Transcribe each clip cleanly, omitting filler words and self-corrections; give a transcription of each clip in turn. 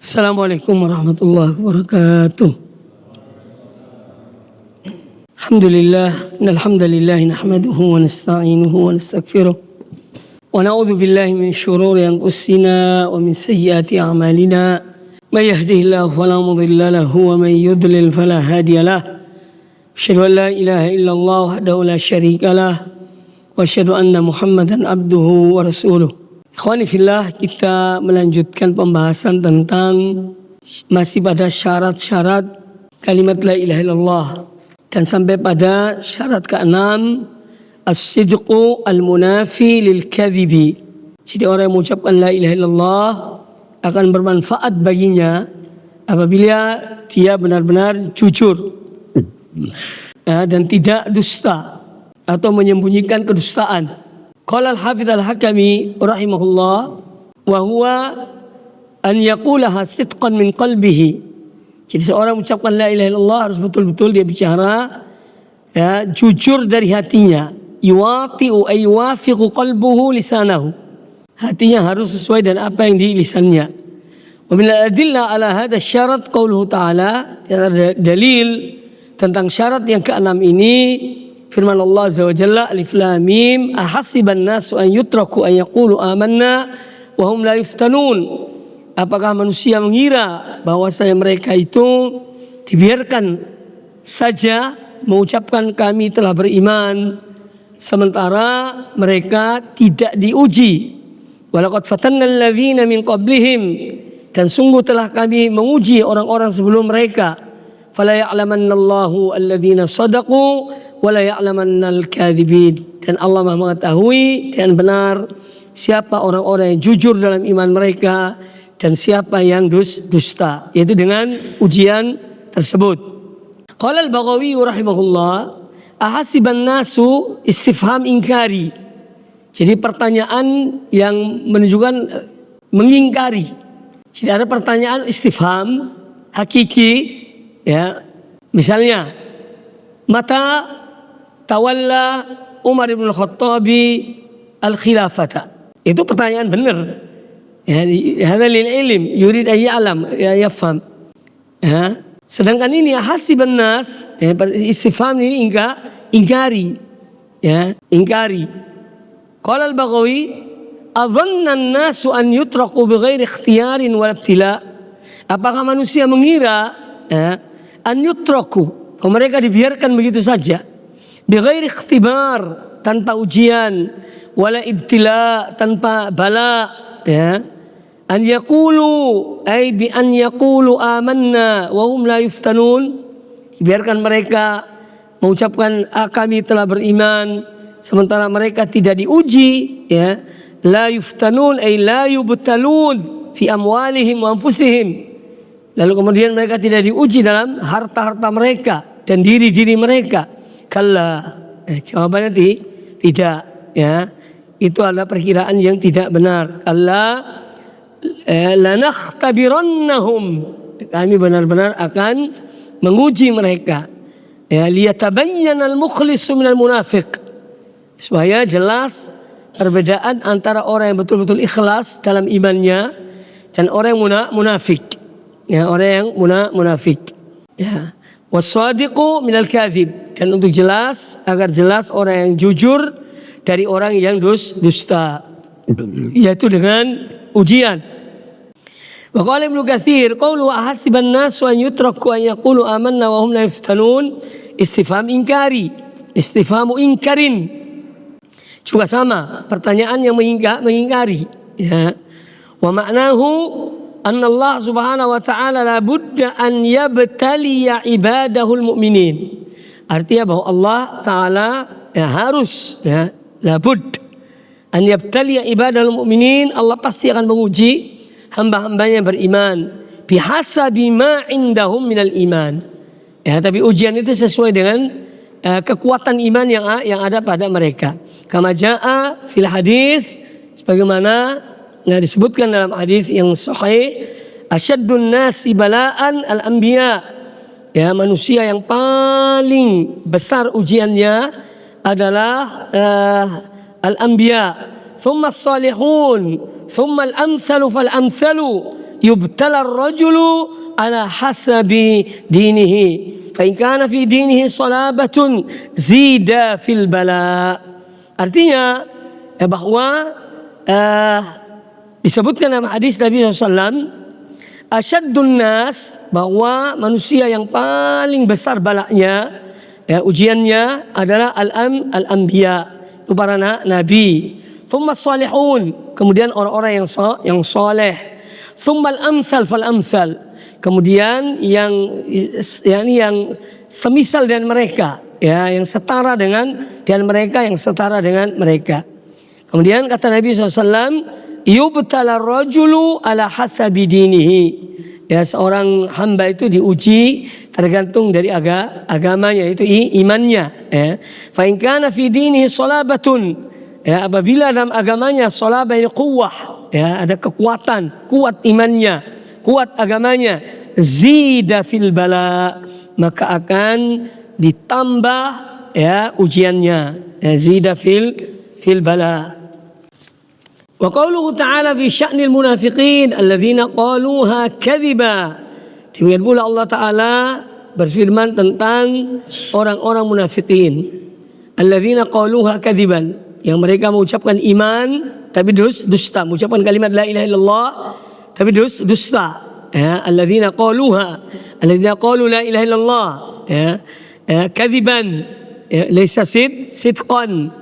Assalamualaikum warahmatullahi wabarakatuh. Alhamdulillah, innalhamdalillah nahmaduhu wa nasta'inuhu wa nastaghfiruh wa na'udzu billahi min shururi anfusina wa min sayyiati a'malina. May yahdihillahu fala mudilla lahu wa may yudlil fala hadiya lahu. Asyhadu an la ilaha illallah wahdahu la syarika lah wa asyhadu anna Muhammadan abduhu wa rasuluh. Ikhwani fillah, kita melanjutkan pembahasan tentang masih pada syarat-syarat kalimat la ilaha illallah dan sampai pada syarat ke-6 as-sidqu al-munafi lil kadhibi. Jadi orang yang mengucapkan la ilaha illallah akan bermanfaat baginya apabila dia benar-benar jujur dan tidak dusta atau menyembunyikan kedustaan. Qala al-Hafidz al-Hakami rahimahullah wa huwa an yaqulaha sidqan min qalbihi. Jadi seorang mengucapkan la ilaha illallah harus betul-betul dia bicara jujur dari hatinya. Yuwati'u ay yuwafiqu qalbuhu lisanahu. Hatinya harus sesuai dengan apa yang di lisannya. Wa min al-adillah ala hadha syarat qauluhu ta'ala, ada dalil tentang syarat yang ke-6 ini. Firman Allah Azza wa Jalla, Alif Lam Mim, ahasiban nasu an yutraku an yaqulu amanna wa hum la yuftanun. Apakah manusia mengira bahwasanya mereka itu dibiarkan saja mengucapkan kami telah beriman sementara mereka tidak diuji. Walaqad fatanna alladzina min qablihim, dan sungguh telah kami menguji orang-orang sebelum mereka. Fala ya'lamannallahu alladzina sadaqu wala ya'lamannal kadzibin. Dan Allah Maha mengetahui dan benar siapa orang-orang yang jujur dalam iman mereka dan siapa yang dusta, yaitu dengan ujian tersebut. Qala al-Baghawi rahimahullah, ahasiban nasu istifham inkari. Jadi pertanyaan yang menunjukkan mengingkari. Jadi ada pertanyaan istifham hakiki, ya. Misalnya, mata tawalla Umar ibn al-Khattabi al-khilafata. Itu pertanyaan benar. Ya, hadza lil ilm yurid ay ya'lam, ya yafham. Ya. Sedangkan ini hasiban nas, istifham ini ingkari. Ya, ingkari. Qala al-Baghawi, adhanna an-nasu an yutraqu bighairi ikhtiyarin wal ibtila. Apakah manusia mengira an yutraku, mereka dibiarkan begitu saja, bighairi ikhtibar, tanpa ujian, wala ibtila, tanpa bala, ya. An yaqulu ay bi an yaqulu amanna wa hum la yuftanun, dibiarkan mereka mengucapkan kami telah beriman sementara mereka tidak diuji, ya. La yuftanun ay la yubtalun fi amwalihim wa anfusihim. Lalu kemudian mereka tidak diuji dalam harta-harta mereka dan diri-diri mereka. Kalla, jawabannya tidak, ya. Itu adalah perkiraan yang tidak benar. Kalla lanakhtabirannahum, kami benar-benar akan menguji mereka. Ya, liyatabayyana al-mukhlisu minal munafiq, supaya jelas perbedaan antara orang yang betul-betul ikhlas dalam imannya dan orang yang munafik. Ya, orang yang munafik. Ya. Wasadiqu minal kadzib, dan untuk jelas, agar jelas orang yang jujur dari orang yang dusta, yaitu dengan ujian. Wa qala Ibnu Katsir, qaulu ahasiban nasu an yutraku an yaqulu amanna wa hum la yuftanun, istifham inkari, istifhamu inkarin. Juga sama, pertanyaan yang mengingkari, ya. Wa ma'nahu anna Allah subhanahu wa ta'ala la budda an yabtaliya ibadahul mu'minin. Artinya bahwa Allah ta'ala harus, ya, la budd an yabtaliya ibadahul mu'minin, Allah pasti akan menguji hamba-hambanya yang beriman bihasabi ma indahum minal iman. Ya, tapi ujian itu sesuai dengan kekuatan iman yang ada pada mereka. Kama jaa fil hadis, sebagaimana disebutkan dalam hadis yang sahih, asyaddun nasi bala'an al-anbiya. Ya, manusia yang paling besar ujiannya adalah al-anbiya. Thumma as-salihun, thumma al-amthalu fal-amthalu, yubtala ar-rajulu ala hasabi dinihi. Fa in kana fi dinihi salabatun zida fil bala. Artinya bahwa disebutkan dalam hadis Nabi SAW, asyaddun nas, bahwa manusia yang paling besar balaknya, ujiannya adalah al-anbiya, itu para nabi. Thumma salihun, kemudian orang-orang yang soleh. Thumma al-amthal fal-amthal, kemudian yang semisal dengan mereka, yang setara dengan mereka, yang setara dengan mereka. Kemudian kata Nabi SAW, yubtala rajulu ala hasabi dinihi. Seorang hamba itu diuji tergantung dari agamanya, itu imannya. Fa in kana fi dinihi salabatun, apabila dalam agamanya salabah ini quwwah, ada kekuatan, kuat imannya, kuat agamanya, zida fil bala, maka akan ditambah ujiannya, zida fil bala. Wa qauluhu ta'ala fi sya'nil munafiqin alladzina qaluha kadhiba. Demikian pula Allah Ta'ala berfirman tentang orang-orang munafikin, alladzina qaluha kadhiban, yang mereka mengucapkan iman tapi dusta, mengucapkan kalimat la ilaha illallah tapi dusta. Alladzina qaluha, alladzina qalu la ilaha illallah kadhiban, laysa sidqan,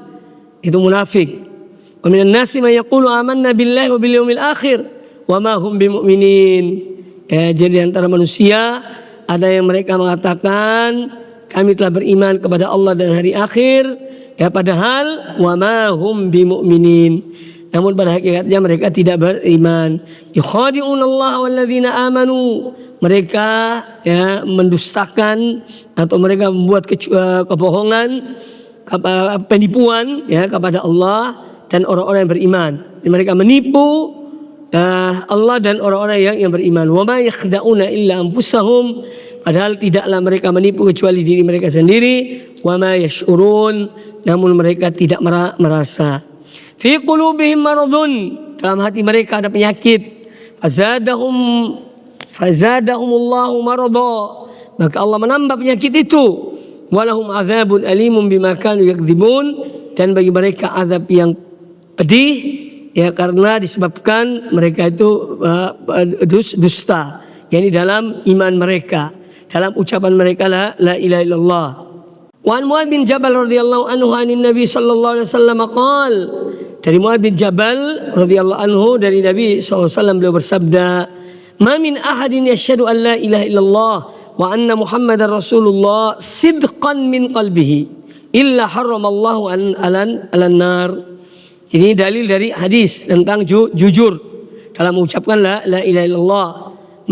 itu munafik. Wa minan nasi man yaqulu amanna billahi wa bil yaumil akhir wa ma hum bimu'minin. Jadi antara manusia ada yang mereka mengatakan kami telah beriman kepada Allah dan hari akhir, padahal wa ma hum bimu'minin, namun pada hakikatnya mereka tidak beriman. Yukhadi'un Allah walladzina amanu, mereka mendustakan atau mereka membuat kebohongan, penipuan kepada Allah dan orang-orang yang beriman. Mereka menipu Allah dan orang-orang yang beriman. Wa ma yakhda'una illa anfusahum, padahal tidaklah mereka menipu kecuali diri mereka sendiri. Wa ma yash'urun, namun mereka tidak merasa. Fi qulubihim maradun, dalam hati mereka ada penyakit. Fazadahumullahu marada, maka Allah menambah penyakit itu. Walahum adzabun alimun bima kanu yakdzibun, dan bagi mereka azab yang pedih karena disebabkan mereka itu dusta, yakni dalam iman mereka, dalam ucapan mereka la ilaha illallah. Wa an Mu'adz bin Jabal radhiyallahu anhu anin Nabi sallallahu alaihi wasallam qaal, dari Mu'adz bin Jabal radhiyallahu anhu dari Nabi sallallahu alaihi wasallam, beliau bersabda, ma min ahadin yashhadu an la ilaha illallah wa anna Muhammadar Rasulullah sidqan min qalbihi illa harramallahu alan nar. Ini dalil dari hadis tentang jujur dalam mengucapkan la ilaha illallah.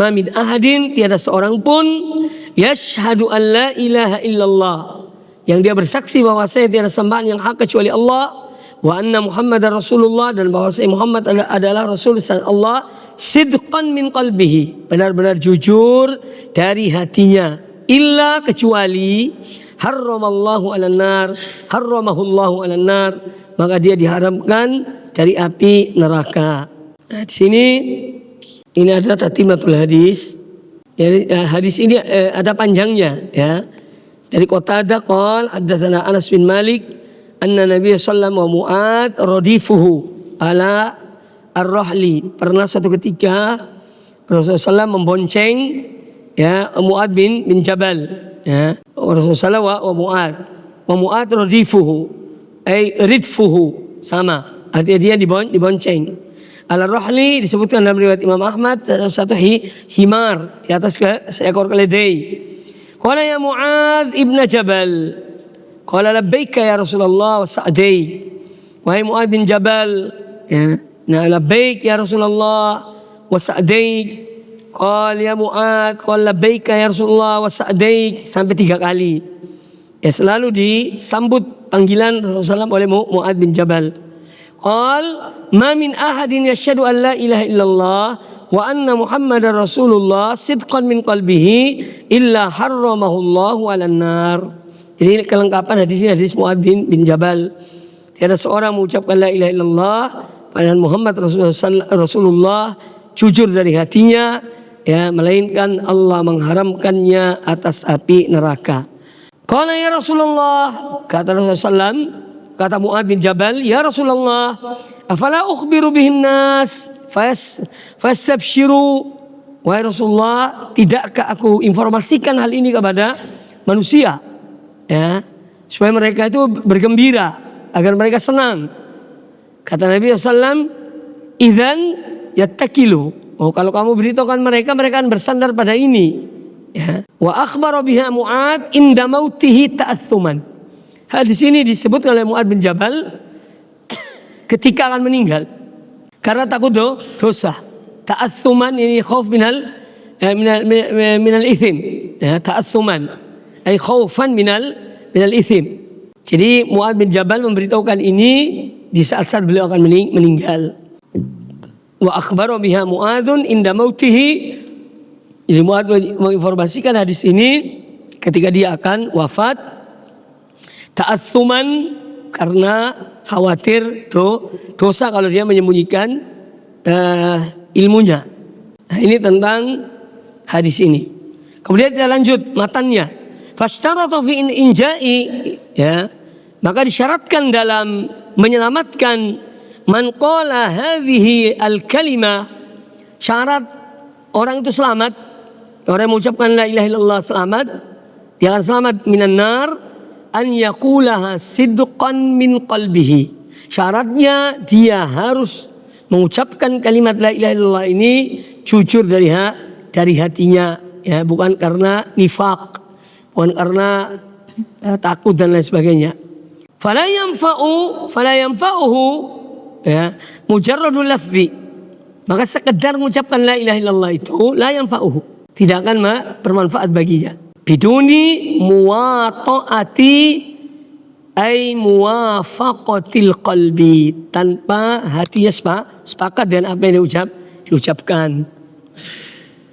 Ma min ahadin, tiada seorang pun, yashhadu an la ilaha illallah, yang dia bersaksi bahwa saya tiada sembahan yang hak kecuali Allah, wa anna Muhammadar Rasulullah, dan bahwa saya Muhammad adalah Rasul Allah, sidqan min qalbihi, benar-benar jujur dari hatinya, illa, kecuali, harramallahu alan nar, harramahullahu alan nar, maka dia diharamkan dari api neraka. Nah, di sini ini ada tatimatul hadis. Jadi hadis ini ada panjangnya, Dari Qatadah qala haddatsana Anas bin Malik anna Nabi sallallahu alaihi wasallam wa Mu'adz radifuhu ala ar-rahli. Pernah suatu ketika Rasulullah SAW membonceng Mu'adz bin Jabal, Rasulullah wa Mu'adz radifuhu, ridfuhu, sama, artinya dia dibonceng. Al-rahli disebutkan dalam riwayat Imam Ahmad dalam satu himar, di atas seekor keledai. Qala ya Mu'adz ibn Jabal, qala labbaika ya Rasulullah wa sa'daik. Wahai Mu'adz bin Jabal, labbaik ya Rasulullah wa sa'daik. Qala ya Mu'adz, qala labbaika ya Rasulullah wa sa'daik, sampai 3 kali. Selalu disambut panggilan Rasulullah oleh Mu'adz bin Jabal. Qal ma min ahadin yashhadu an la ilaha illallah wa anna Muhammadar Rasulullah sidqan min qalbihi illa harramahullahu 'alan nar. Jadi kelengkapan hadis ini, hadis Mu'adz bin Jabal. Tiada seorang mengucapkan la ilaha illallah, padahal Muhammad Rasulullah jujur dari hatinya, ya, melainkan Allah mengharamkannya atas api neraka. Qala ya Rasulullah, kata Rasulullah SAW, kata Mu'adz bin Jabal, ya Rasulullah, afala ukhbiru bihin nas fastabshiru. Wahai Rasulullah, tidakkah aku informasikan hal ini kepada manusia, ya, supaya mereka itu bergembira, agar mereka senang. Kata Nabi SAW, idzan yattakilu. Oh, kalau kamu beritahukan mereka, mereka akan bersandar pada ini. Ya. Wa akhbara biha Mu'adz inda mautihi ta'atsuman. Hadis ini disebut oleh Mu'adz bin Jabal ketika akan meninggal, karena takut dosa. Ta'atsuman ini khauf minal itsm. Ya, ta'atsuman ay khaufan minal itsm. Jadi Mu'adz bin Jabal memberitahukan ini di saat-saat beliau akan meninggal. Wa akhbara biha Mu'adzun inda mautihi. Jadi Mu'adz menginformasikan hadis ini ketika dia akan wafat. Ta'atsuman karena khawatir dosa kalau dia menyembunyikan ilmunya. Nah, ini tentang hadis ini. Kemudian kita lanjut matannya. Fashtaratu fi inja'i, ya, maka disyaratkan dalam menyelamatkan man qala hadhihi al-kalimah. Syarat orang itu selamat, orang yang mengucapkan la ilaha illallah selamat, dia akan selamat minan nar, an yaqulaha sidqan min qalbihi. Syaratnya dia harus mengucapkan kalimat la ilaha illallah ini jujur dari hatinya, ya, bukan karena nifaq, bukan karena takut dan lain sebagainya. Fala yanfa'uhu, ya, mujarradul lafzi. Maka sekedar mengucapkan la ilaha illallah itu la yanfa'uhu, tidak akan bermanfaat baginya. Biduni muwata'ati ay muwafaqatil qalbi, tanpa hatinya sepakat dengan apa yang diucapkan.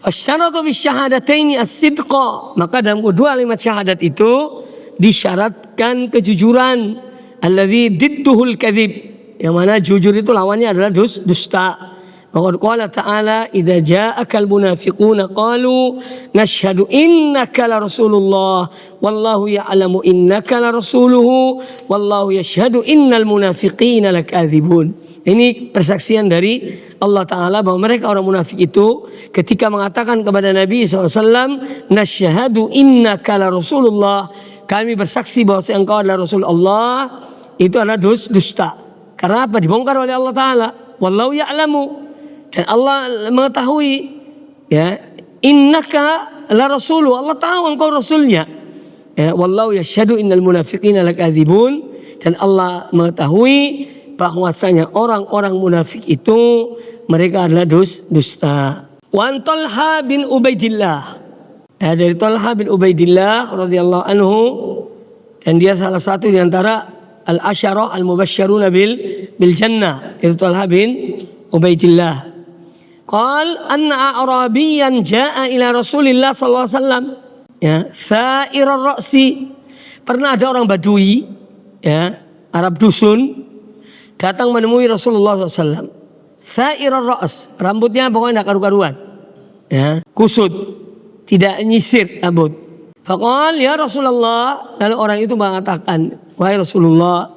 Fasyaratu bisyahadataini as-sidqa, maka dalam kedua kalimat syahadat itu disyaratkan kejujuran. Alladzi didduhul kadzib, yang mana jujur itu lawannya adalah dusta. Maka qala ta'ala, idza ja'akal munafiquna qalu nashhadu innaka la rasulullah wallahu ya'lamu innaka la rasuluhu wallahu yashhadu innal munafiqina lakadzibun. Ini persaksian dari Allah Ta'ala bahwa mereka orang munafik itu ketika mengatakan kepada Nabi SAW, nashhadu innaka la rasulullah, kami bersaksi bahwa engkau adalah Rasulullah, itu adalah dusta. Karena apa? Dibongkar oleh Allah Ta'ala. Wallahu ya'lamu, dan Allah mengetahui, ya, innaka la rasulu, Allah tahu engkau rasulnya. Ya, wallahu yashhadu innal munafiqina lakadzibun, dan Allah mengetahui bahwasanya orang-orang munafik itu mereka adalah dusta. Wa Talha bin Ubaidillah, ya, dari Talha bin Ubaidillah radhiyallahu anhu, dan dia salah satu di antara al-asyarah al-mubasysyaruna bil jannah, itu Talha bin Ubaidillah. Qal anna a'rabiyan jaa ila Rasulillah sallallahu alaihi wasallam, ya, tha'irar ra'si. Pernah ada orang Badui, ya, Arab dusun, datang menemui Rasulullah SAW. Tha'irar ra's, rambutnya pokoknya tidak karu-karuan, ya, kusut, tidak nyisir rambut. Faqal ya Rasulullah, lalu orang itu mengatakan, wahai Rasulullah,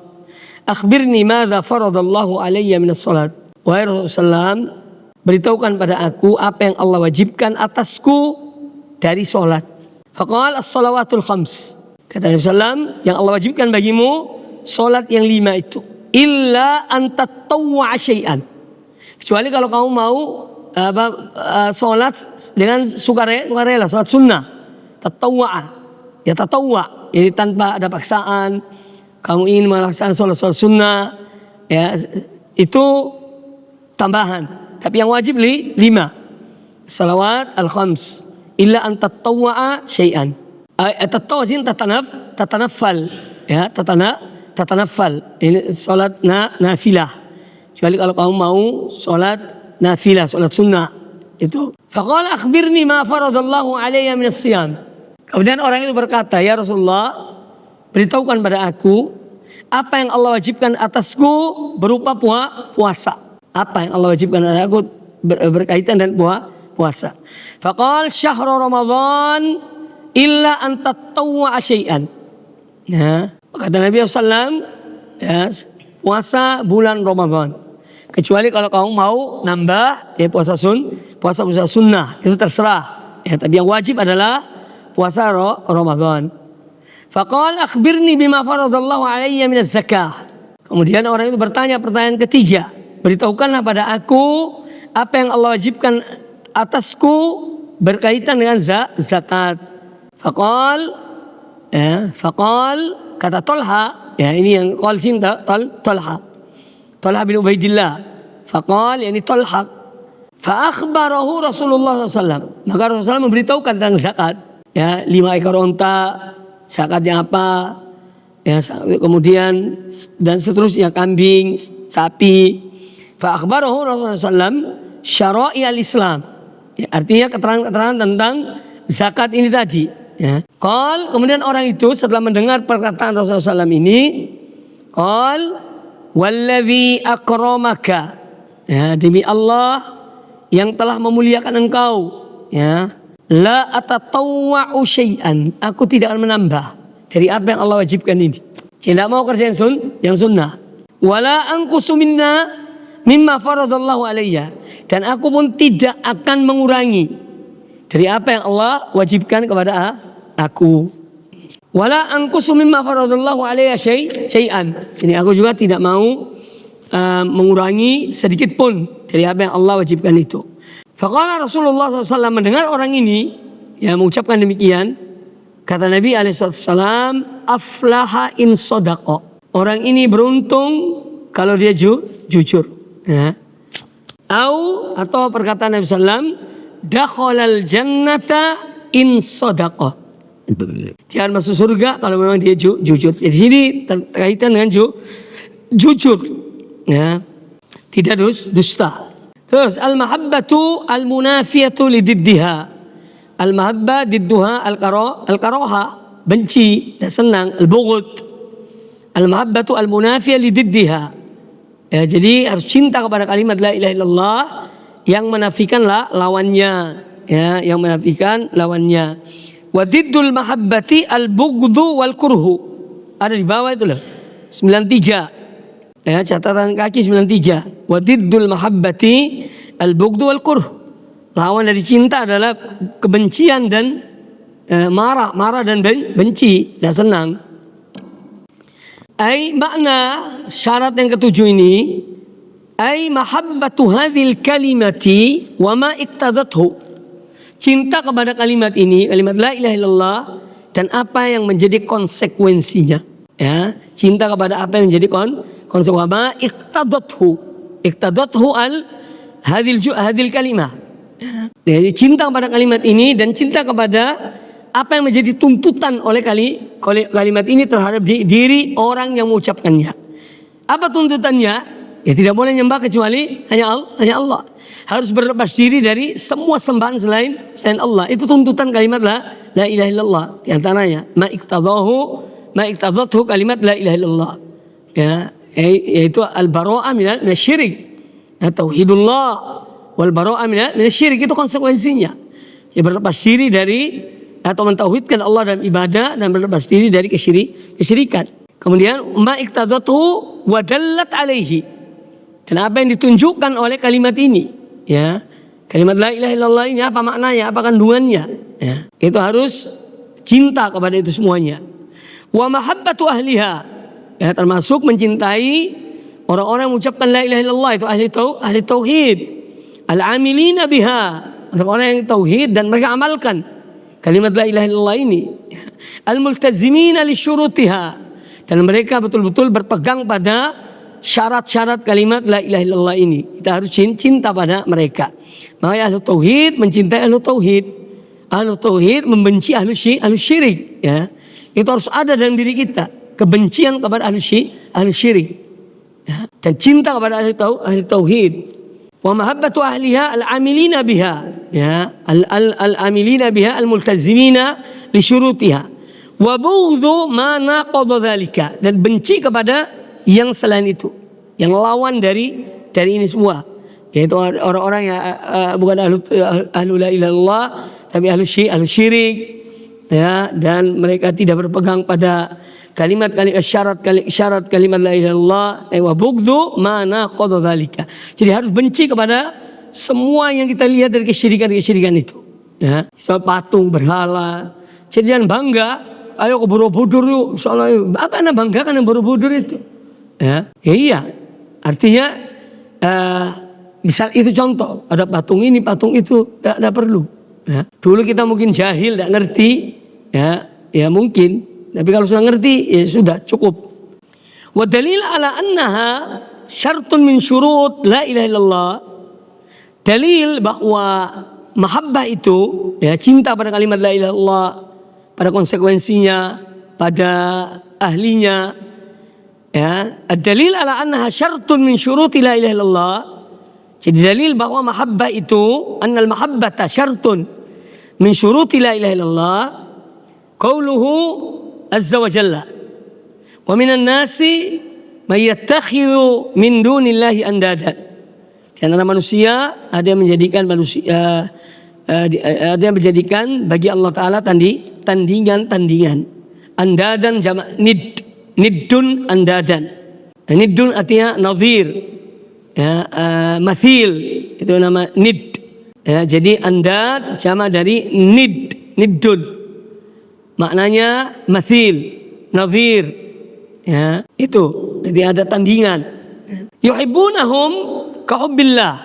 akhbirni madza faradallahu alayya minas salat. Wahai Rasulullah, beritahukan pada aku apa yang Allah wajibkan atasku dari solat. Faqal as-salawatul khams, kata Nabi SAW, yang Allah wajibkan bagimu solat yang 5 itu. Illa antatawwa syai'an, kecuali kalau kamu mau solat dengan sukarela, solat sunnah, tatawwa, ya tatawwa, jadi tanpa ada paksaan. Kamu ingin melaksanakan solat sunnah, ya, itu tambahan. Tapi yang wajib 5 salawat al-khams. Illa an tatawwa'a syai'an. Tatawwa'in tatanaffal, ya, tatanaffal. Ini salat nafilah. Kecuali kalau kamu mau salat nafilah, salat sunnah itu. Faqala akhbirni ma faradallahu alayya min as-siyam. Kemudian orang itu berkata, ya Rasulullah, beritahukan pada aku apa yang Allah wajibkan atasku berupa puasa. Apa yang Allah wajibkan pada aku berkaitan dan puasa. Faqal syahru Ramadan illa an tatawwa syai'an. Ya, kata Nabi SAW, ya, puasa bulan Ramadan. Kecuali kalau kamu mau nambah, ya puasa sunnah, itu terserah. Ya, tapi yang wajib adalah puasa Ramadan. Faqal akhbirni bima faradallahu alayya minaz zakah. Kemudian orang itu bertanya pertanyaan ketiga, beritahukanlah pada aku apa yang Allah wajibkan atasku berkaitan dengan zakat. Faqal kata Talha, ya ini yang qal cinta Talha bin Ubaidillah. Faqal yani Talha fa akhbarahu Rasulullah SAW. Maka Rasulullah memberitahukan tentang zakat. Ya, 5 ekor unta, zakatnya apa? Ya, kemudian dan seterusnya, kambing, sapi. Fa akhbarahu Rasulullah SAW syara'i al-Islam. Ya, artinya keterangan-keterangan tentang zakat ini tadi. Ya. Kemudian orang itu setelah mendengar perkataan Rasulullah SAW ini, walladzi akramaka, ya, demi Allah yang telah memuliakan engkau, ya, la atatawwa'u syai'an, aku tidak akan menambah dari apa yang Allah wajibkan ini. Tidak mau kerja yang sunnah. Wala anqusu minna mimma faradallahu alayya, dan aku pun tidak akan mengurangi dari apa yang Allah wajibkan kepada aku. Wala anqusu mimma faradallahu alayya syai'an. Ini aku juga tidak mau mengurangi sedikit pun dari apa yang Allah wajibkan itu. Faqala Rasulullah SAW mendengar orang ini yang mengucapkan demikian, kata Nabi SAW, aflaha in sadaqa. Orang ini beruntung kalau dia jujur. Ya. Atau perkataan Nabi SAW, dakhalal jannata in sadaqa. Dia akan masuk surga kalau memang dia jujur. Jadi sini terkaitan dengan jujur, ya, tidak dusta. Terus al-mahabbatu al-munafiyatu lididdiha. Al-mahabbah didduha al-karaha, benci dan senang. Al-bughd. Al-mahabbatu al-munafiyah lididdiha. Ya, jadi harus cinta kepada kalimat la ilaha illallah yang menafikan lawannya, ya, yang menafikan lawannya. Wa diddul mahabbati al-bughdu wal kurhu. Ada di bawah itu loh. 93. Ya, catatan kaki 93. Wa diddul mahabbati al-bughdu wal kurhu. Lawan dari cinta adalah kebencian dan marah dan benci, dan senang. Makna syarat yang ketujuh ini, mahabbatu hadhil kalimati wa ma iktadathu. Cinta kepada kalimat ini, kalimat la ilaha illallah, dan apa yang menjadi konsekuensinya. Ya, cinta kepada apa yang menjadi konsekuensi. Ma iktadathu hadhil kalimah. Jadi cinta kepada kalimat ini dan cinta kepada apa yang menjadi tuntutan oleh kalimat ini terhadap diri orang yang mengucapkannya. Apa tuntutannya? Ya, tidak boleh nyembah kecuali hanya Allah. Harus berlepas diri dari semua sembahan selain Allah. Itu tuntutan kalimat la ilaha illallah. Di antaranya ma iktadathu kalimat la ilaha illallah. Ya, yaitu al-bara'ah min syirik. Ya, tauhidullah wal bara'ah min syirik, itu konsekuensinya. Jadi berlepas diri dari atau mentauhidkan Allah dalam ibadah dan berlepas diri dari kesyirikan. Kemudian ma iktadathu wa dallat alaihi. Dan apa yang ditunjukkan oleh kalimat ini, ya, kalimat la ilaha illallah ini apa maknanya, apa kandungannya, ya, itu harus cinta kepada itu semuanya. Wa mahabbatu ahliha, ya, termasuk mencintai orang-orang yang mengucapkan la ilaha illallah, itu ahli tauhid, al-amilina biha, orang-orang yang tauhid dan mereka amalkan kalimat la ilaha illallah ini, ya. Al-multazimina li syurutiha, dan mereka betul-betul berpegang pada syarat-syarat kalimat la ilaha illallah ini. Kita harus cinta pada mereka. Makanya ahlu tauhid mencintai ahlu tauhid. Ahlu tauhid membenci ahlu syirik, ya. Itu harus ada dalam diri kita, kebencian kepada ahlu syirik, ya. Dan cinta kepada ahlu tauhid. Wa mahabbatu ahliha al-amilina biha, ya, al-amilina biha al-multazimina li syurutiha. Wa bughdhu ma naqadha dzalika, dan benci kepada yang selain itu, yang lawan dari ini semua. yaitu orang-orang yang bukan ahlu la ilaha illallah, tapi ahlu syirik, ya, dan mereka tidak berpegang pada syarat kalimat la ilaha illallah wa bughdhu ma naqadha dzalika. Jadi harus benci kepada semua yang kita lihat dari kesyirikan itu, ya, soal patung, berhala. Jadi jangan bangga, ayo ke Borobudur yuk, soalnya apa anda banggakan yang Borobudur itu, ya, iya, artinya misal itu contoh, ada patung ini, patung itu, tidak perlu. Ya. Dulu kita mungkin jahil, tidak ngerti, ya mungkin. Tapi kalau sudah ngerti, ya sudah cukup. Wa dalil ala annaha syartun min syurut la ilaha illallah. Dalil bahwa mahabbah itu, ya, cinta pada kalimat la ilaha illallah, pada konsekuensinya, pada ahlinya, ya. Dalil ala annaha syartun min syuruti la ilaha illallah. Jadi dalil bahwa mahabbah itu, annal mahabbata syartun min syuruti la ilaha illallah, qauluhu azza wa jalla, wa minan nasi may yattakhidhu min dunillahi andadan. Di antara manusia ada yang menjadikan ada yang menjadikan bagi Allah Ta'ala tandingan. Andadan jamak niddun andadan. Niddun artinya nadhir, ya, mathil, itu nama nid, ya. Jadi andad jamak dari niddun, maknanya mathil, nadhir, ya, itu. Jadi ada tandingan. Yuhibbunahum kahubbillah,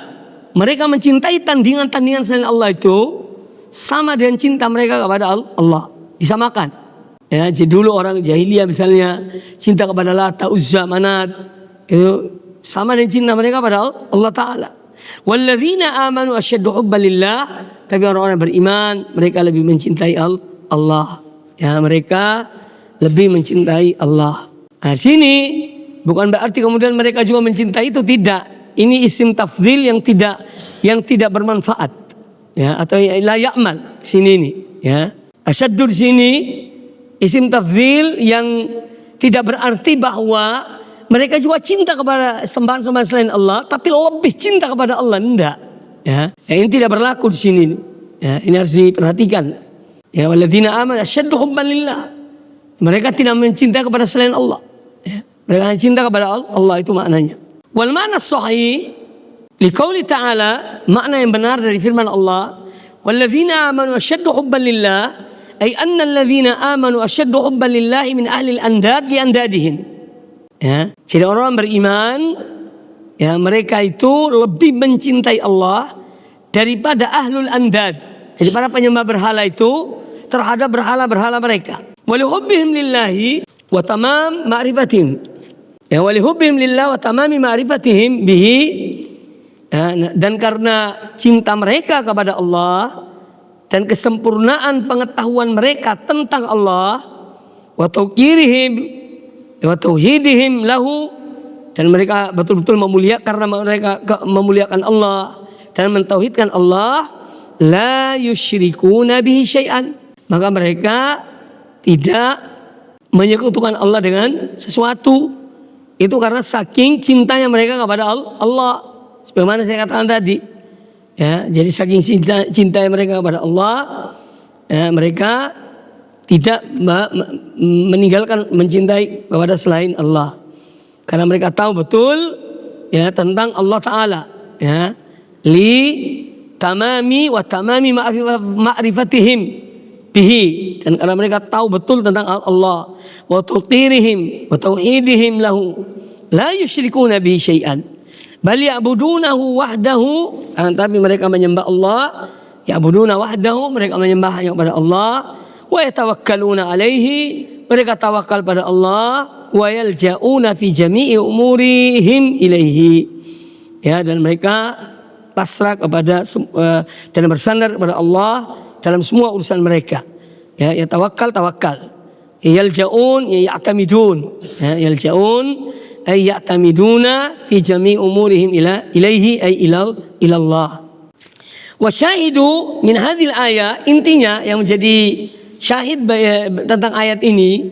mereka mencintai tandingan-tandingan selain Allah itu sama dengan cinta mereka kepada Allah, disamakan. Ya, jadi dulu orang jahiliyah misalnya cinta kepada Lata, Uzza, Manat, itu sama dengan cinta mereka kepada Allah Ta'ala. Walladzina amanu asyaddu hubban lillah, tapi orang-orang beriman mereka lebih mencintai Allah. Ya, mereka lebih mencintai Allah. Nah, sini bukan berarti kemudian mereka juga mencintai itu, tidak. Ini isim tafdhil yang tidak bermanfaat, ya, atau la ya'mal sini ini, ya. Asyaddu di sini isim tafdhil yang tidak berarti bahwa mereka juga cinta kepada sembahan-sembahan selain Allah, tapi lebih cinta kepada Allah, enggak, ya. Ini tidak berlaku di sini, ya. Ini harus diperhatikan. Ya, walladzina amanu asyaddu hubban lillah, mereka tidak mencintai kepada selain Allah, ya. Mereka hanya cinta kepada Allah, itu maknanya. Wal makna sahih liqauli ta'ala, makna yang benar dari firman Allah, walladzina amanu asyaddu hubban lillah, ay anna alladzina amanu asyaddu hubban lillahi min ahli al-andad li andadihim. Ya, jadi orang beriman, ya, mereka itu lebih mencintai Allah daripada ahlul andad, jadi para penyembah berhala itu, terhadap berhala-berhala mereka. Wa li hubbihim lillahi wa tamam ma'rifatihim. Ya, walihubbihim lillah wa tamami ma'rifatihim bihi, ya, dan karena cinta mereka kepada Allah dan kesempurnaan pengetahuan mereka tentang Allah, wa tauqirihim wa tauhidihim lahu, dan mereka betul-betul memuliakan Allah dan mentauhidkan Allah, la yusyrikuna bihi syai'an, maka mereka tidak menyekutukan Allah dengan sesuatu. Itu karena saking cintanya mereka kepada Allah, sebagaimana saya katakan tadi, ya. Jadi saking cinta mereka kepada Allah, ya, mereka tidak meninggalkan mencintai kepada selain Allah, karena mereka tahu betul, ya, tentang Allah Ta'ala, ya, li tamami wa tamami ma'rifatihim bihi, dan karena mereka tahu betul tentang Allah, wa tuqirihim wa tauhidihim lahu, la yusyrikuna bihi syai'an bal ya'budunahu wahdahu, tapi mereka menyembah Allah, ya'buduna wahdahu, mereka menyembah hanya kepada Allah, wa yatawakkaluna alaihi, mereka tawakal pada Allah, wa yalja'una fi jami'i umurihim ilaihi, ya, dan mereka pasrah kepada dan bersandar kepada Allah dalam semua urusan mereka, ya, ya, tawakal, yalja'un, ya, ya'tamidun, ya, yalja'un ay ya'tamiduna fi jami' umurihim ilaihi ay ila Allah. Wa syahidu min hadhil ayat, intinya yang menjadi syahid tentang ayat ini,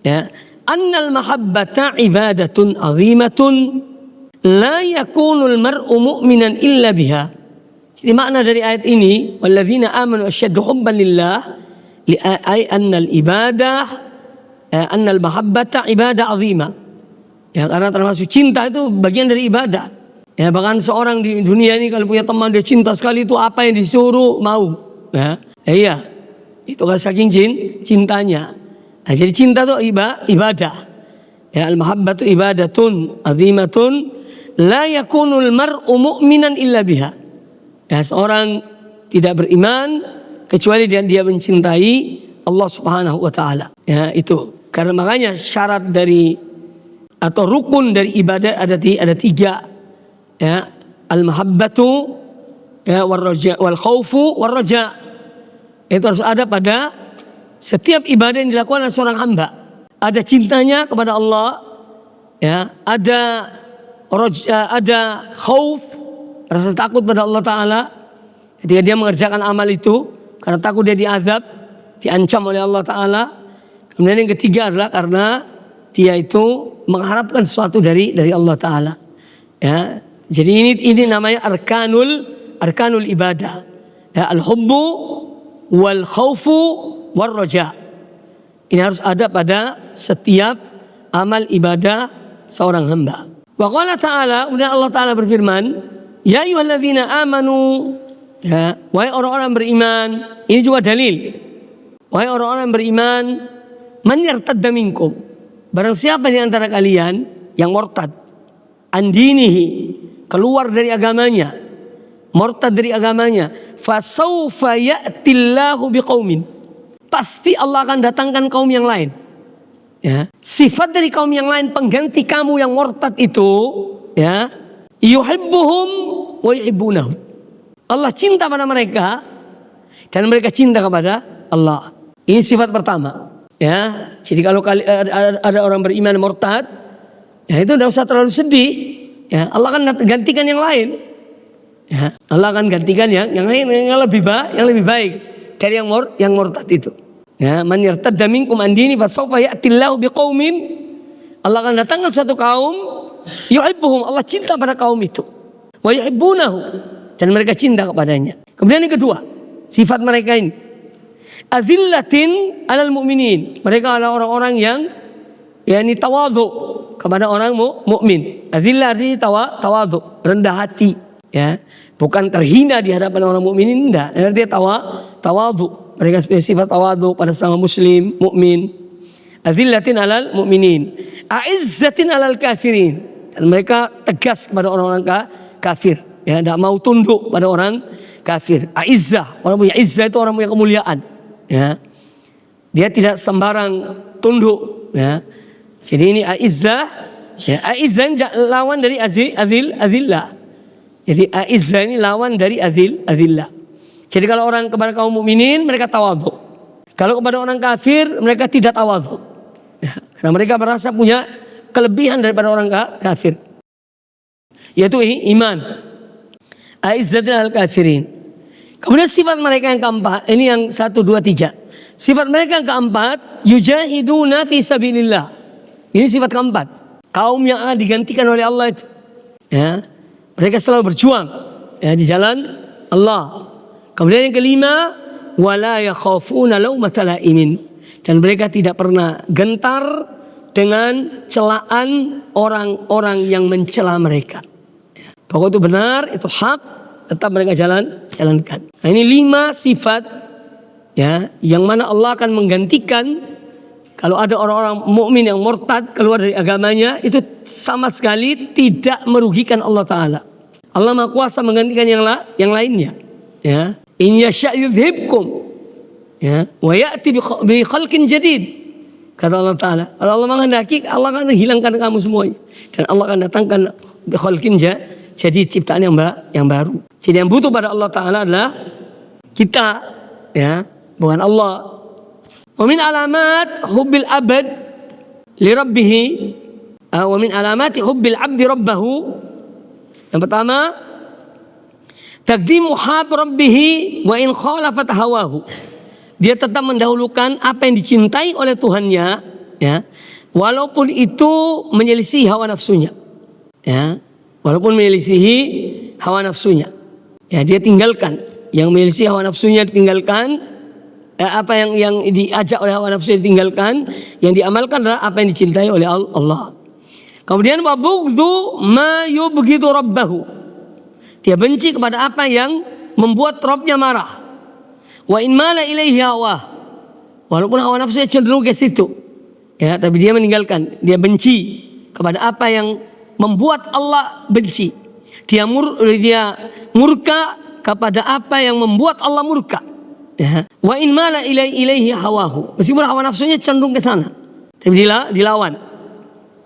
ya, annal mahabbata ibadatun azimatun la yakunul mar'u mu'minan illa biha. Jadi makna dari ayat ini, walladzina amanu asyaddu hubban lillah, ay annal ibadah, annal mahabbata ibadah azimah. Ya, karena termasuk cinta itu bagian dari ibadah. Ya, bahkan seorang di dunia ini kalau punya teman dia cinta sekali, itu apa yang disuruh mau. Ya, iya. Itu kan saking cintanya. Nah, jadi cinta itu ibadah. Ya, al-mahabbatu ibadatun azimatun la yakunul mar'u mu'minan illa biha. Ya, seorang tidak beriman kecuali dia mencintai Allah Subhanahu wa taala. Ya, itu. Karena makanya syarat dari atau rukun dari ibadah ada tiga. Ya, al-mahabbatu, ya, wal khaufu war raja. Itu harus ada pada setiap ibadah yang dilakukan oleh seorang hamba. Ada cintanya kepada Allah, ya, ada khauf, rasa takut pada Allah Ta'ala ketika dia mengerjakan amal itu, karena takut dia diazab, diancam oleh Allah Ta'ala. Kemudian yang ketiga adalah karena dia itu mengharapkan sesuatu dari Allah Ta'ala. Ya, jadi ini namanya arkanul ibadah. Ya, al-hubbu wal khaufu war raja. Ini harus ada pada setiap amal ibadah seorang hamba. Wa qala ta'ala, kemudian Allah Ta'ala berfirman, ya ayyuhalladzina amanu, ya, wahai orang-orang beriman. Ini juga dalil. Wahai orang-orang beriman, man yartadda minkum, barang siapa di antara kalian yang murtad, andinihi, keluar dari agamanya, murtad dari agamanya, fasawfa ya'tillahu biqaumin, pasti Allah akan datangkan kaum yang lain. Ya, sifat dari kaum yang lain pengganti kamu yang murtad itu, ya, yuhibbuhum wa yuhibbunahu. Allah cinta pada mereka dan mereka cinta kepada Allah. Ini sifat pertama. Ya, jadi kalau ada orang beriman murtad, ya itu tidak usah terlalu sedih. Ya, Allah akan gantikan yang lain. Ya, Allah akan gantikan yang lain yang lebih baik dari yang murtad itu. Ya, man yartadda minkum an dini fasawfa ya'tillahu biqaumin, Allah akan datangkan satu kaum, yuhibbuhum, Allah cinta pada kaum itu, wa yuhibbunahu, dan mereka cinta kepadanya. Kemudian yang kedua, sifat mereka ini, azillatin alal mu'minin, mereka adalah orang-orang yang yakni tawadhu kepada orang mukmin. Azillah artinya tawadhu, rendah hati, ya, bukan terhina di hadapan orang mukminin, enggak. Artinya tawadhu. Mereka sifat tawadhu pada sama muslim, mukmin. Azillatin alal mu'minin, a'izzatin alal kafirin, dan mereka tegas kepada orang-orang kafir, ya, tidak mau tunduk pada orang kafir. A'izzah, orang punya izzah itu orang punya kemuliaan, ya. Dia tidak sembarang tunduk, ya. Jadi ini a'izzah, ya, a'izzah lawan dari azillah. Jadi a'izzah ini lawan dari azillah. Jadi kalau orang kepada kaum mukminin mereka tawadhu. Kalau kepada orang kafir mereka tidak tawadhu. Ya, karena mereka merasa punya kelebihan daripada orang kafir, yaitu iman. A'izzatul al-kafirin. Kemudian sifat mereka yang keempat, ini yang 1, 2, 3. Sifat mereka yang keempat, yujahiduna fi sabilillah. Ini sifat keempat. Kaum yang akan digantikan oleh Allah itu. Ya, mereka selalu berjuang, ya, di jalan Allah. Kemudian yang kelima, wala yakhafuna laumata laimin, dan mereka tidak pernah gentar dengan celaan orang-orang yang mencela mereka. Ya, pokoknya itu benar, itu hak, tetap mereka jalankan. Nah, ini 5 sifat, ya, yang mana Allah akan menggantikan kalau ada orang-orang mukmin yang murtad keluar dari agamanya, itu sama sekali tidak merugikan Allah Ta'ala. Allah Maha Kuasa menggantikan yang lainnya. Ya, in yasha' yudhibkum, ya, wa ya'ti bi khalqin jadid, kata Allah Ta'ala. Kalau Allah menghendaki, Allah akan hilangkan kamu semuanya, dan Allah akan datangkan bi khalqin jadid, ciptaan yang baru. Jadi yang butuh pada Allah Ta'ala adalah kita, ya, bukan Allah. Wa min alamat hubbil abad li rabbih, wa min alamati hubbil abdi rabbahu, yang pertama, taqdimu hab rabbih wa in khalafat hawahu. Dia tetap mendahulukan apa yang dicintai oleh Tuhannya, ya, walaupun itu menyelisih hawa nafsunya. Ya. walaupun menyelisihi hawa nafsunya. Ya, dia tinggalkan yang menyelisihi hawa nafsunya, ditinggalkan. Apa yang diajak oleh hawa nafsu ditinggalkan, yang diamalkan adalah apa yang dicintai oleh Allah. Kemudian wa bughdhu ma yubghidu rabbahu. Dia benci kepada apa yang membuat Rabbnya marah. Wa in mala ilaihi hawa. Walaupun hawa nafsunya cenderung ke situ. Ya, tapi dia meninggalkan, dia benci kepada apa yang membuat Allah benci. Dia murka kepada apa yang membuat Allah murka. Ya. Wa in mala ilaihi hawahu. Meskipun hawa nafsunya cenderung ke sana, tapi dilawan.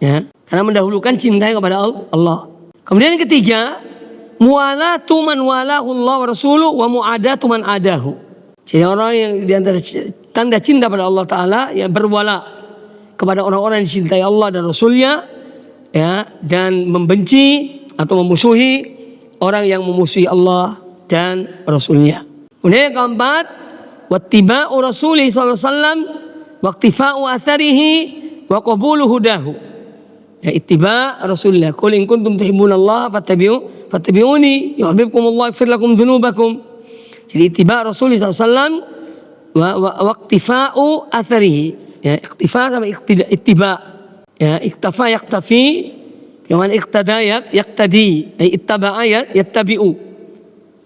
Ya, karena mendahulukan cinta kepada Allah. Kemudian yang ketiga, muwalatu man walahu Allah wa rasuluhu wa muadatu man adahu. Jadi orang yang di antara tanda cinta pada Allah Ta'ala, ya berwala kepada orang-orang yang dicintai Allah dan Rasulnya, ya, dan membenci atau memusuhi orang yang memusuhi Allah dan Rasulnya. Kemudian yang keempat, wattiba'u Rasulih sallallahu alaihi wasallam waqtifa'u atharihi wa qabulu hudahu. Ya, ittiba' Rasulillah. Qul in kuntum tuhibbunallaha fattabi'uni yuhibbukumullah yaghfir lakum dzunubakum. Jadi ittiba' Rasulillah sallallahu alaihi wasallam waqtifa'u atharihi. Ya, iktifa sama ittiba'. Ya, iktafa yaktafi, yang iqtada yaqtadi, ittaba'a yattabi'u.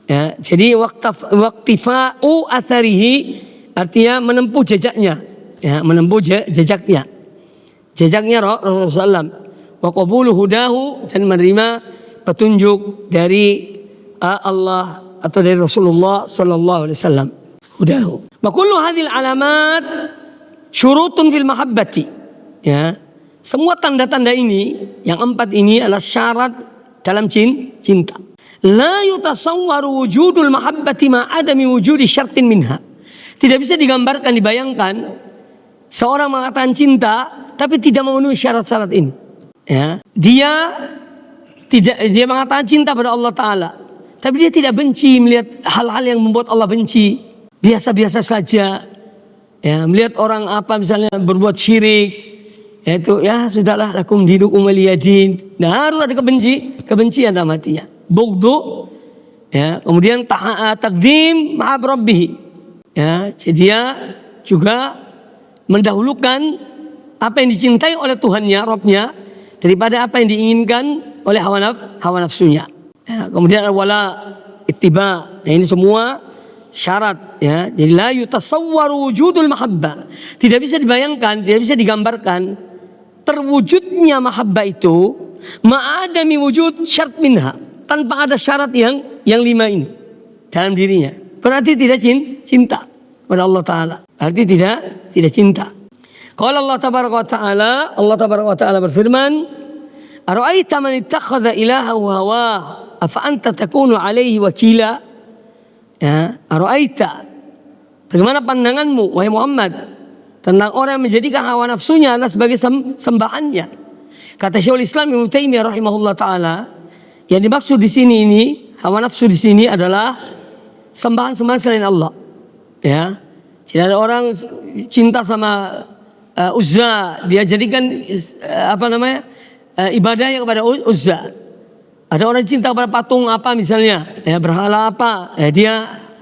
Ya, jadi waqtifa'u atharihi artinya menempuh jejaknya, ya, menempuh jejaknya Rasulullah. Wa qabulu hudahu, dan menerima petunjuk dari Allah atau dari Rasulullah sallallahu alaihi wasallam. Hudahu. Wa kullu hadhil alamat syurutun fil mahabbati. Ya, semua tanda-tanda ini, yang 4 ini adalah syarat dalam cinta. La yutasawwaru wujudul mahabbati ma adami wujudi syartin minha. Tidak bisa digambarkan, dibayangkan seorang mengatakan cinta tapi tidak memenuhi syarat-syarat ini. Ya, dia mengatakan cinta pada Allah Ta'ala, tapi dia tidak benci melihat hal-hal yang membuat Allah benci. Biasa-biasa saja. Ya, melihat orang apa misalnya berbuat syirik, yaitu ya sudahlah, lakum dinukum waliyadin. Nah, harus ada kebencian dalam hatinya. Bughdhu, ya, kemudian taqdim ma'a rabbih. Ya, jadi dia juga mendahulukan apa yang dicintai oleh Tuhannya, Rabbnya, daripada apa yang diinginkan oleh hawa nafsunya. Ya, kemudian wala ittiba. Nah, ini semua syarat, ya. Jadi la yutasawwaru wujudul mahabbah. Tidak bisa dibayangkan, tidak bisa digambarkan terwujudnya mahabbah itu ma'adami wujud syart minha, tanpa ada syarat yang 5 ini dalam dirinya. Berarti tidak cinta kepada Allah Ta'ala. Berarti tidak cinta. Qala Allah tabaraka wa ta'ala berfirman, ara'aita man ittakhadha ilahahu hawah afa anta takunu alaihi wakila. Ya, ara'aita, bagaimana pandanganmu wahai Muhammad tentang orang yang menjadikan hawa nafsunya adalah sebagai sembahannya. Kata Syekhul Islam Ibnu Taimiyah rahimahullah taala, yang dimaksud di sini ini, hawa nafsu di sini adalah sembahan-sembahan selain Allah. Ya, tidak ada orang cinta sama Uzza, dia jadikan ibadahnya kepada Uzza. Ada orang cinta kepada patung apa misalnya, ya, berhala apa, ya, dia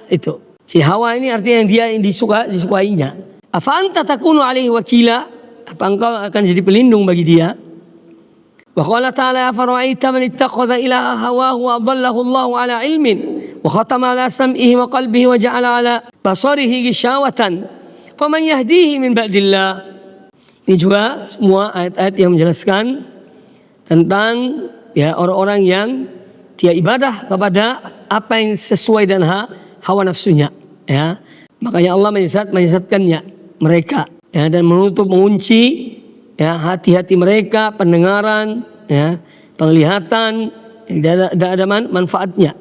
itu. Si hawa ini artinya yang dia disukainya. Afa anta takunu alaihi wakila, apa engkau akan jadi pelindung bagi dia? Wa qala ta'ala afara'aita man ittakhadha ilaha hawahu wa adallahu Allahu ala ilmin wa khatama ala sam'ihi wa qalbihi wa ja'ala ala basarihi ghishawatan faman yahdihi min ba'dillah. Ini juga semua ayat-ayat yang menjelaskan tentang, ya, orang-orang yang dia ibadah kepada apa yang sesuai dengan hawa nafsunya, ya. Makanya Allah menyesatkannya mereka, ya, dan mengunci, ya, hati-hati mereka, pendengaran, ya, penglihatan, tidak ada manfaatnya.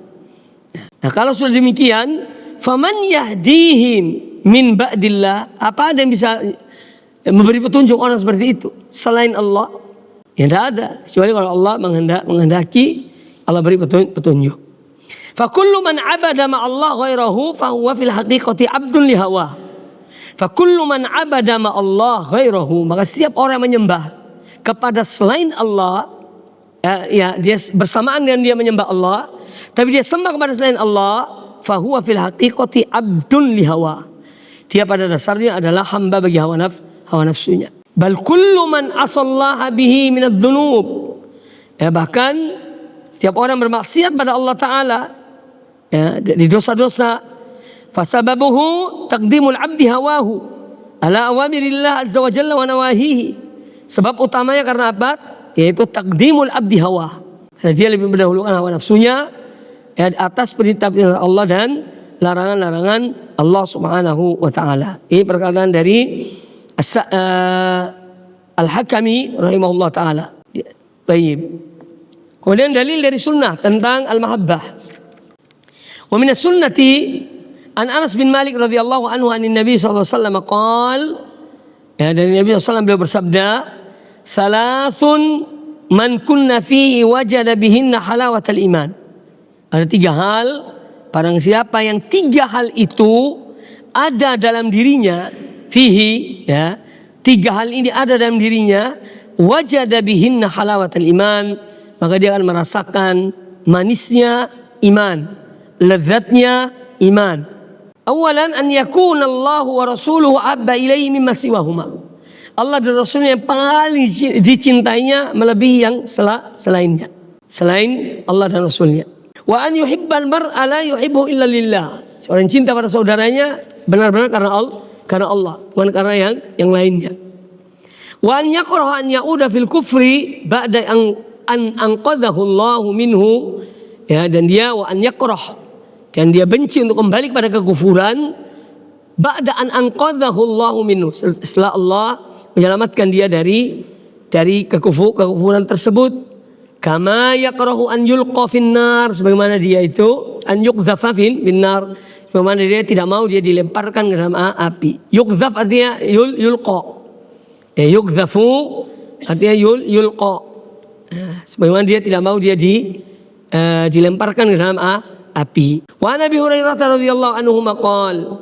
Nah, kalau sudah demikian, faman yahdihim min ba'dillah, apa ada yang bisa memberi petunjuk orang seperti itu selain Allah? Ya, tidak ada, kecuali kalau Allah menghendaki, Allah beri petunjuk. Fa kullu man abada ma Allah ghairahu fa huwa fil haqiqati abdun li hawa. Fa kullu man abada ma Allah ghairahu, maka setiap orang yang menyembah kepada selain Allah, dia bersamaan dengan dia menyembah Allah, tapi dia sembah kepada selain Allah, fahuwa fil haqiqati abdun li hawa. Dia pada dasarnya adalah hamba bagi hawa nafsunya. Bal kullu man asallaha bihi minadz dzunub. Bahkan setiap orang bermaksiat pada Allah Ta'ala, di dosa-dosa, fasababuhu taqdimul abdi hawahu ala awamirillah azza wa jalla wa nawahihi. Sebab utamanya karena apa? Yaitu taqdimul abdi hawa. Karena dia lebih mendahulukan hawa nafsunya atas perintah Allah dan larangan-larangan Allah Subhanahu wa Ta'ala. Ini perkataan dari Al-Hakami rahimahullah ta'ala. Tayyib. Kemudian dalil dari sunnah tentang al-mahabbah. Wa minas sunnati an Anas bin Malik radhiyallahu anhu anin Nabi sallallahu alaihi wasallam qaal, dari Nabi sallallahu alaihi wasallam beliau bersabda, "Thalathun man kunna fihi wajada bihinna halawatal iman." Ada 3 hal, barang siapa yang 3 hal itu ada dalam dirinya, fihi, 3 hal ini ada dalam dirinya, wajada bihinna halawatal iman, maka dia akan merasakan manisnya iman, lezatnya iman. Awalan an yakuna Allah wa rasuluhu abba ilaihi mimma siwahuma. Allah dan Rasulnya yang paling dicintainya melebihi yang selainnya, selain Allah dan Rasulnya. Wa an yuhibbal mar'a la yuhibbu illa lillah. Seorang cinta pada saudaranya benar-benar karena Allah, bukan karena yang lainnya. Wa an yakraha an ya'uda fil kufri ba'da an anqadhahu Allah minhu, dan dia wa an yakrah, dan dia benci untuk kembali kepada kekufuran, ba'da an anqadhahu Allah minhu, setelah Allah menyelamatkan dia dari kekufuran tersebut. Kama yakrahu an yulqa finnar, sebagaimana dia itu an yuqdhafa finnar, sebagaimana dia tidak mau dia dilemparkan ke dalam api. Yuqdhaf artinya yulqa, yuqdhafu artinya yulqa, sebagaimana dia tidak mau dia dilemparkan ke dalam api. Wa Nabi Hurairah radhiyallahu anhu maqal,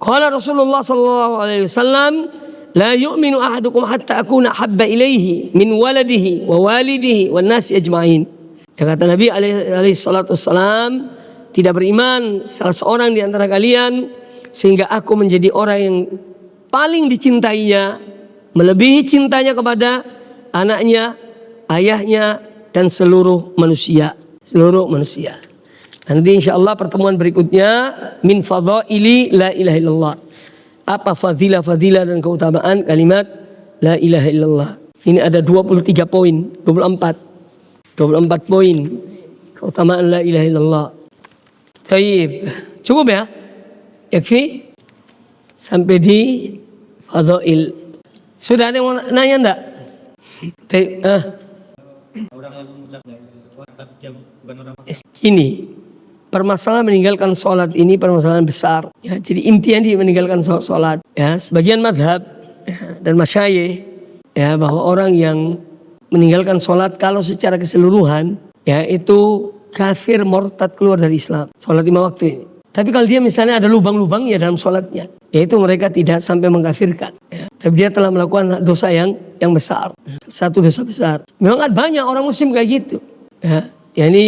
qala Rasulullah sallallahu alaihi wasallam, la yu'minu ahadukum hatta akuna habba ilaihi min waladihi wa walidihi wan nasi ajma'in. Kata Nabi alaihi salatu wassalam, tidak beriman salah seorang di antara kalian sehingga aku menjadi orang yang paling dicintainya, melebihi cintanya kepada anaknya, ayahnya, dan seluruh manusia. Nanti insyaallah pertemuan berikutnya min fadhaili la ilaha illallah. Apa fadilah dan keutamaan kalimat la ilaha illallah. Ini ada 23 poin, 24 poin keutamaan la ilaha illallah. Taib. Cukup ya? Yakfi? Sampai di fadail. Sudah ada yang mau nanya enggak? Taib. Ini permasalahan meninggalkan sholat ini permasalahan besar. Jadi intinya dia meninggalkan sholat. Sebagian madhab dan masyayikh bahwa orang yang meninggalkan sholat kalau secara keseluruhan itu kafir, murtad, keluar dari Islam. Sholat 5 waktu ini. Tapi kalau dia misalnya ada lubang-lubangnya dalam sholatnya, yaitu mereka tidak sampai mengkafirkan. Tapi dia telah melakukan dosa yang besar. Satu dosa besar. Memang ada banyak orang muslim kayak gitu. Ini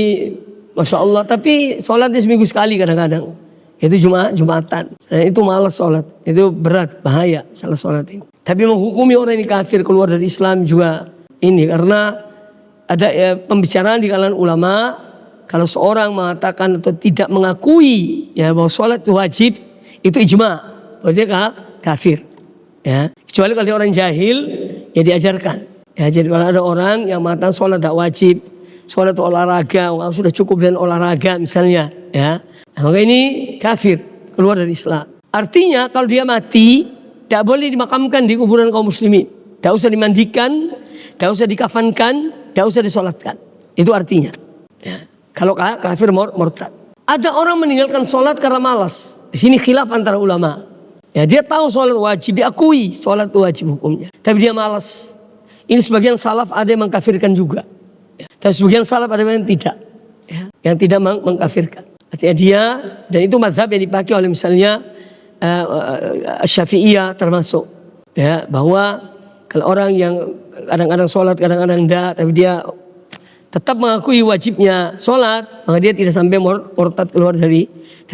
Masya Allah, tapi sholatnya seminggu sekali kadang-kadang. Itu Jumatan. Dan itu malas sholat. Itu berat, bahaya salah sholat ini. Tapi menghukumi orang ini kafir, keluar dari Islam juga ini. Karena ada pembicaraan di kalangan ulama, kalau seorang mengatakan atau tidak mengakui bahwa sholat itu wajib, itu ijma'. Bahwa dia kafir. Kecuali kalau dia orang jahil, diajarkan. Jadi kalau ada orang yang mengatakan sholat tidak wajib, sholat itu olahraga, sudah cukup dengan olahraga misalnya, maka ini kafir, keluar dari Islam. Artinya kalau dia mati, tidak boleh dimakamkan di kuburan kaum muslimin, tidak usah dimandikan, tidak usah dikafankan, tidak usah disolatkan. Itu artinya. Kalau kafir murtad. Ada orang meninggalkan sholat karena malas. Di sini khilaf antara ulama. Dia tahu sholat wajib, diakui sholat itu wajib hukumnya, tapi dia malas. Ini sebagian salaf ada yang mengkafirkan juga. Tapi sebagian salaf ada yang tidak, yang tidak mengkafirkan. Artinya dia, dan itu mazhab yang dipakai oleh misalnya Syafi'iyah termasuk, bahwa kalau orang yang kadang-kadang sholat, kadang-kadang tidak, tapi dia tetap mengakui wajibnya sholat, maka dia tidak sampai murtad keluar dari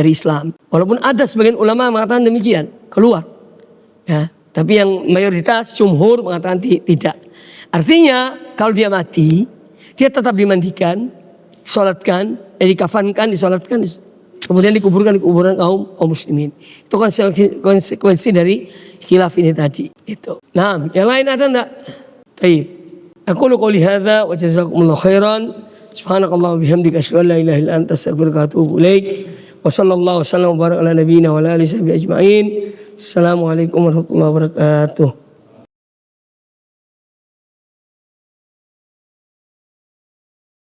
Islam. Walaupun ada sebagian ulama mengatakan demikian, keluar. Ya, tapi yang mayoritas jumhur mengatakan tidak. Artinya kalau dia mati, dia tetap dimandikan, disolatkan, dikafankan, disolatkan, kemudian dikuburkan di kuburan kaum muslimin. Itu konsekuensi dari khilaf ini tadi. Itu. Nah, yang lain ada enggak? Baik. Aku qouli hadza wa jazakumullahu khairan. Subhanakallahumma bihamdika asyhadu an la ilaha illa anta astaghfiruka wa atubu ilaik. Wa sallallahu wasallam wa baraka ala nabiyyina wa ala alihi ajma'in. Assalamualaikum warahmatullahi wabarakatuh.